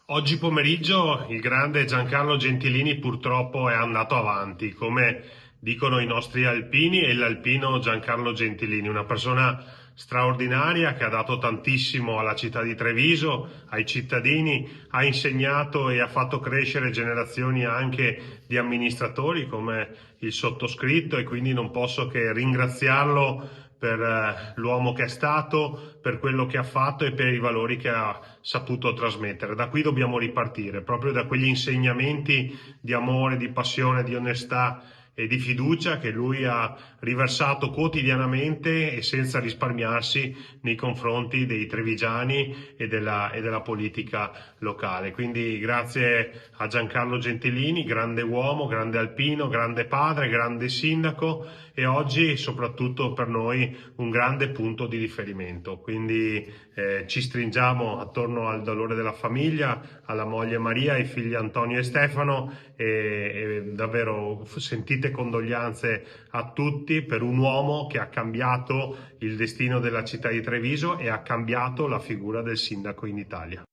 Oggi pomeriggio il grande Giancarlo Gentilini purtroppo è andato avanti, come dicono i nostri alpini e l'alpino Giancarlo Gentilini, una persona straordinaria che ha dato tantissimo alla città di Treviso, ai cittadini, ha insegnato e ha fatto crescere generazioni anche di amministratori come il sottoscritto, e quindi non posso che ringraziarlo per l'uomo che è stato, per quello che ha fatto e per i valori che ha saputo trasmettere. Da qui dobbiamo ripartire, proprio da quegli insegnamenti di amore, di passione, di onestà e di fiducia che lui ha riversato quotidianamente e senza risparmiarsi nei confronti dei trevigiani e della politica locale. Quindi grazie a Giancarlo Gentilini, grande uomo, grande alpino, grande padre, grande sindaco, e oggi soprattutto per noi un grande punto di riferimento. Quindi ci stringiamo attorno al dolore della famiglia, alla moglie Maria, ai figli Antonio e Stefano, e davvero sentite condoglianze a tutti per un uomo che ha cambiato il destino della città di Treviso e ha cambiato la figura del sindaco in Italia.